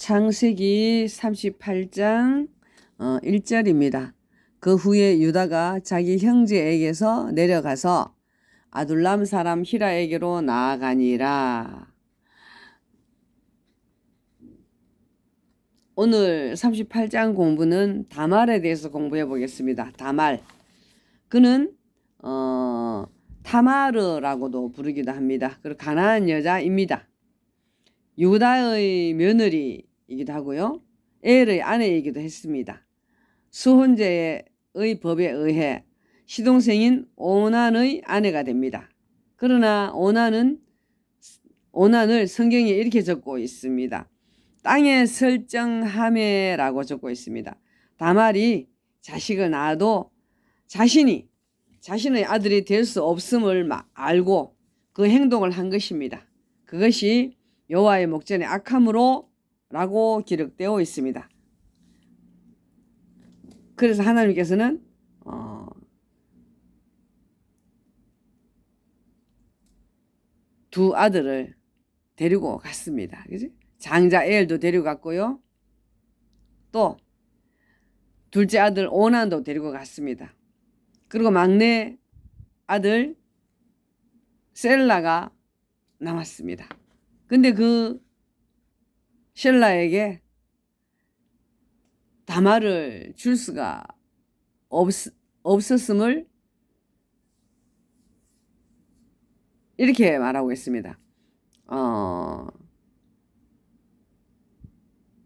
창세기 38장 1절입니다. 그 후에 유다가 자기 형제에게서 내려가서 아둘람 사람 히라에게로 나아가니라. 오늘 38장 공부는 다말에 대해서 공부해 보겠습니다. 다말. 그는 타마르라고도 부르기도 합니다. 그리고 가나안 여자입니다. 유다의 며느리이기도 하고요. 엘의 아내이기도 했습니다. 수혼제의 법에 의해 시동생인 오난의 아내가 됩니다. 그러나 오난을 성경에 이렇게 적고 있습니다. 땅에 설정하매라고 적고 있습니다. 다말이 자식을 낳아도 자신의 아들이 될 수 없음을 알고 그 행동을 한 것입니다. 그것이 여호와의 목전에 악함으로 라고 기록되어 있습니다. 그래서 하나님께서는 두 아들을 데리고 갔습니다. 그지? 장자 엘도 데리고 갔고요. 또 둘째 아들 오난도 데리고 갔습니다. 그리고 막내 아들 셀라가 남았습니다. 근데 그 셀라에게 다말을 줄 수가 없었음을 이렇게 말하고 있습니다.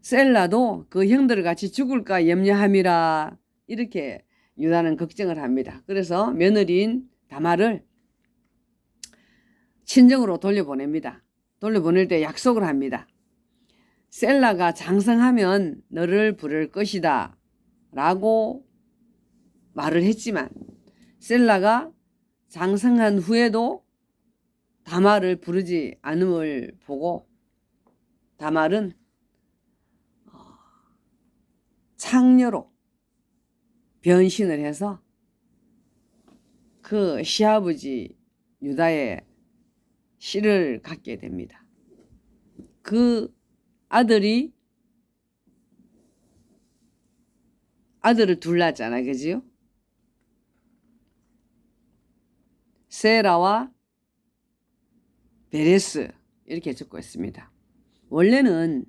셀라도 그 형들을 같이 죽을까 염려함이라 이렇게 유다는 걱정을 합니다. 그래서 며느리인 다말을 친정으로 돌려보냅니다. 돌려보낼 때 약속을 합니다. 셀라가 장성하면 너를 부를 것이다 라고 말을 했지만 셀라가 장성한 후에도 다말을 부르지 않음을 보고 다말은 창녀로 변신을 해서 그 시아버지 유다의 씨를 갖게 됩니다. 그 아들을 둘 낳았잖아요. 그지요? 세라와 베레스 이렇게 적고 있습니다. 원래는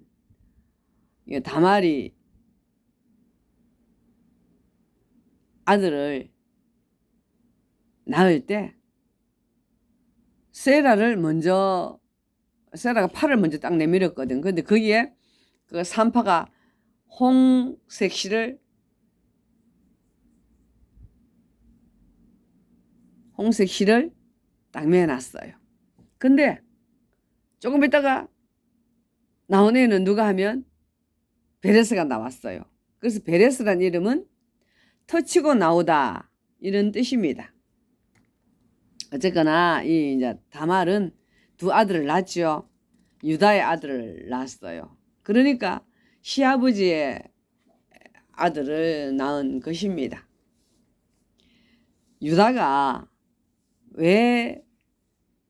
다말이 아들을 낳을 때 세라가 팔을 먼저 딱 내밀었거든. 근데 거기에 그 산파가 홍색 실을 딱 매놨어요. 근데 조금 있다가 나온 애는 누가 하면 베레스가 나왔어요. 그래서 베레스란 이름은 터치고 나오다 이런 뜻입니다. 어쨌거나 이제 다말은 두 아들을 낳았죠. 유다의 아들을 낳았어요. 그러니까 시아버지의 아들을 낳은 것입니다. 유다가 왜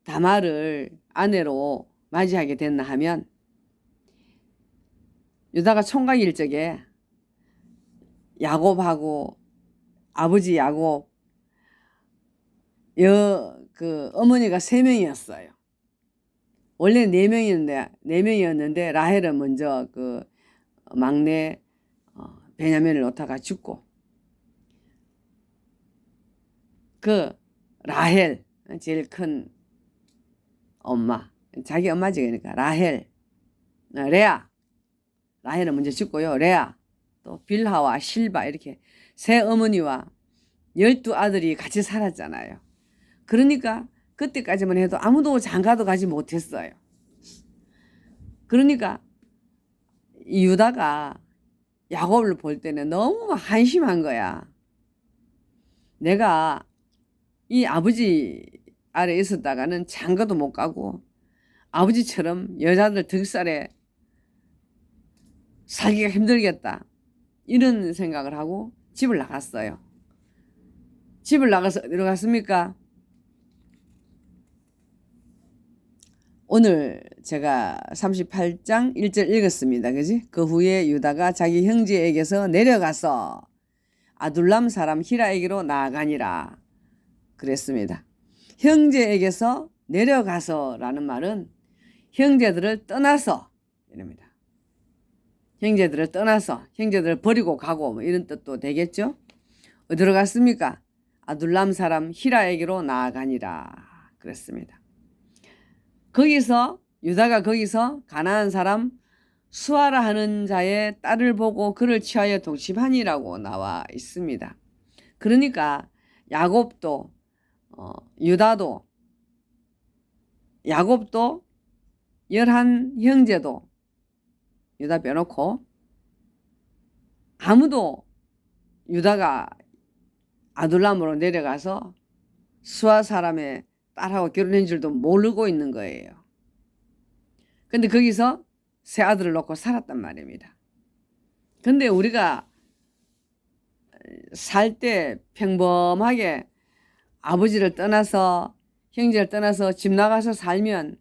다말을 아내로 맞이하게 됐나 하면 유다가 총각일 적에 야곱하고 아버지 야곱 그 어머니가 3명이었어요. 원래 4명이었는데 라헬은 먼저 그 막내 베냐민을 놓다가 죽고 그 라헬 제일 큰 엄마 자기 엄마지 그러니까 라헬은 먼저 죽고요. 레아 또 빌하와 실바 이렇게 세 어머니와 12아들이 같이 살았잖아요. 그러니까 그때까지만 해도 아무도 장가도 가지 못했어요. 그러니까 유다가 야곱을 볼 때는 너무 한심한 거야. 내가 이 아버지 아래 있었다가는 장가도 못 가고 아버지처럼 여자들 득살에 살기가 힘들겠다. 이런 생각을 하고 집을 나갔어요. 집을 나가서 어디로 갔습니까? 오늘 제가 38장 1절 읽었습니다. 그지? 그 후에 유다가 자기 형제에게서 내려가서 아둘람 사람 히라에게로 나아가니라 그랬습니다. 형제에게서 내려가서라는 말은 형제들을 떠나서 이랍니다. 형제들을 떠나서 형제들을 버리고 가고 뭐 이런 뜻도 되겠죠. 어디로 갔습니까? 아둘람 사람 히라에게로 나아가니라 그랬습니다. 거기서 유다가 거기서 가나안 사람 수아라 하는 자의 딸을 보고 그를 취하여 동침하니라고 나와 있습니다. 그러니까 야곱도 야곱도 11 형제도 유다 빼놓고 아무도 유다가 아둘람으로 내려가서 수아 사람의 딸하고 결혼한 줄도 모르고 있는 거예요. 근데 거기서 세 아들을 놓고 살았단 말입니다. 근데 우리가 살 때 평범하게 아버지를 떠나서 형제를 떠나서 집 나가서 살면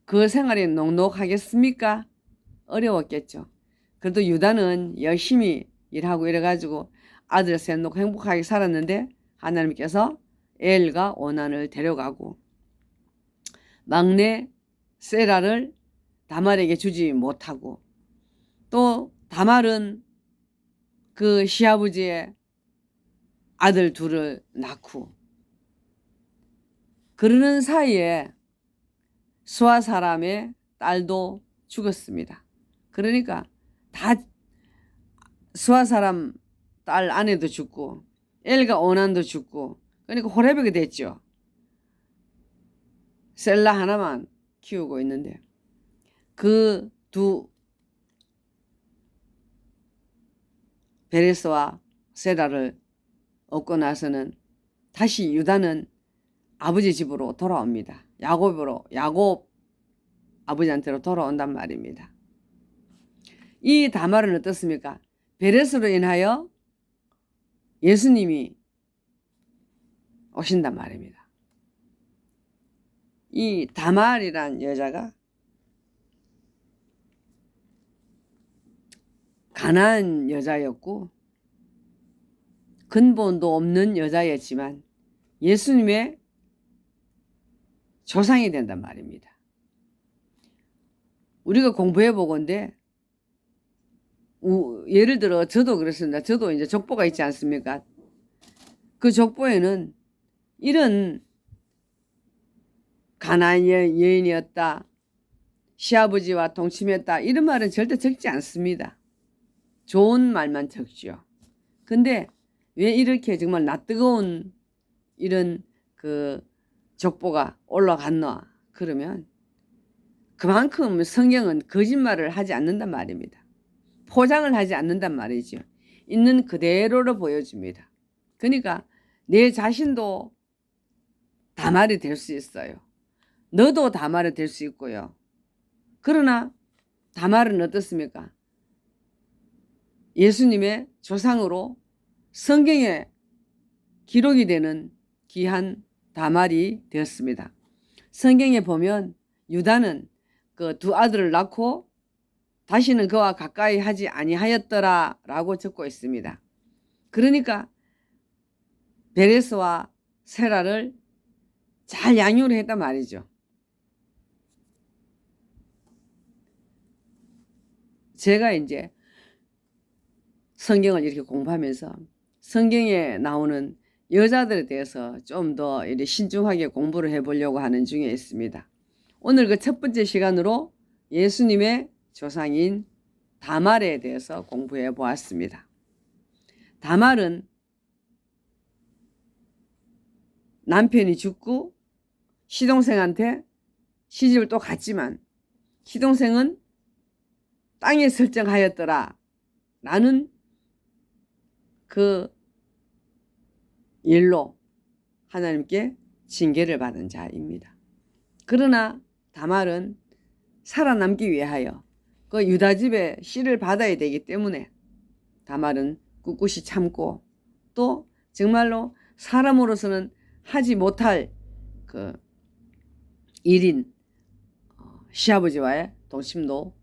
그 생활이 녹록하겠습니까? 어려웠겠죠. 그래도 유다는 열심히 일하고 이래가지고 아들 셋 놓고 행복하게 살았는데 하나님께서 엘과 오난을 데려가고 막내 세라를 다말에게 주지 못하고 또 다말은 그 시아버지의 아들 둘을 낳고 그러는 사이에 수아 사람의 딸도 죽었습니다. 그러니까 다 수아 사람 딸 아내도 죽고 엘과 오난도 죽고 그러니까 호레비가 됐죠. 셀라 하나만 키우고 있는데 그 두 베레스와 세라를 얻고 나서는 다시 유다는 아버지 집으로 돌아옵니다. 야곱 아버지한테로 돌아온단 말입니다. 이 다말은 어떻습니까? 베레스로 인하여 예수님이 오신단 말입니다. 이 다말이란 여자가 가난한 여자였고 근본도 없는 여자였지만 예수님의 조상이 된단 말입니다. 우리가 공부해 보건데 예를 들어 저도 그렇습니다. 저도 이제 족보가 있지 않습니까? 그 족보에는 이런 가난한 여인이었다, 시아버지와 동침했다 이런 말은 절대 적지 않습니다. 좋은 말만 적죠. 근데 왜 이렇게 정말 낯뜨거운 이런 그 족보가 올라갔나? 그러면 그만큼 성경은 거짓말을 하지 않는단 말입니다. 포장을 하지 않는단 말이죠. 있는 그대로로 보여줍니다. 그러니까 내 자신도 다말이 될 수 있어요. 너도 다말이 될 수 있고요. 그러나 다말은 어떻습니까? 예수님의 조상으로 성경에 기록이 되는 귀한 다말이 되었습니다. 성경에 보면 유다는 그 두 아들을 낳고 다시는 그와 가까이 하지 아니하였더라 라고 적고 있습니다. 그러니까 베레스와 세라를 잘 양육을 했단 말이죠. 제가 이제 성경을 이렇게 공부하면서 성경에 나오는 여자들에 대해서 좀 더 신중하게 공부를 해보려고 하는 중에 있습니다. 오늘 그 첫 번째 시간으로 예수님의 조상인 다말에 대해서 공부해 보았습니다. 다말은 남편이 죽고 시동생한테 시집을 또 갔지만 시동생은 땅에 설정하였더라 라는 그 일로 하나님께 징계를 받은 자입니다. 그러나 다말은 살아남기 위하여 그 유다 집에 씨를 받아야 되기 때문에 다말은 꿋꿋이 참고 또 정말로 사람으로서는 하지 못할 그 일인 시아버지와의 동침도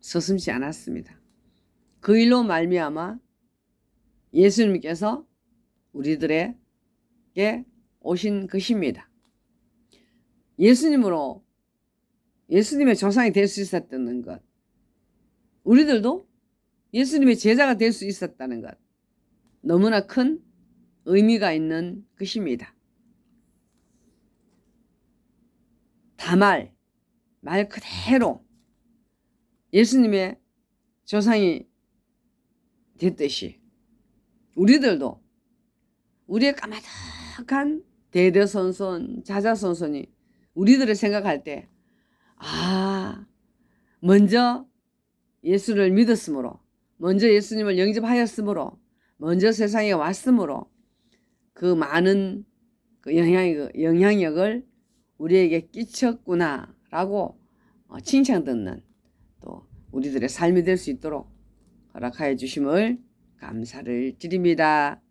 서슴지 않았습니다. 그 일로 말미암아 예수님께서 우리들에게 오신 것입니다. 예수님의 조상이 될 수 있었다는 것, 우리들도 예수님의 제자가 될 수 있었다는 것, 너무나 큰 의미가 있는 것입니다. 다말, 말 그대로 예수님의 조상이 됐듯이 우리들도 우리의 까마득한 대대손손, 자자손손이 우리들을 생각할 때 먼저 예수를 믿었으므로, 먼저 예수님을 영접하였으므로, 먼저 세상에 왔으므로 그 많은 그 영향력을 우리에게 끼쳤구나라고 칭찬 듣는 또 우리들의 삶이 될 수 있도록 허락하여 주심을 감사를 드립니다.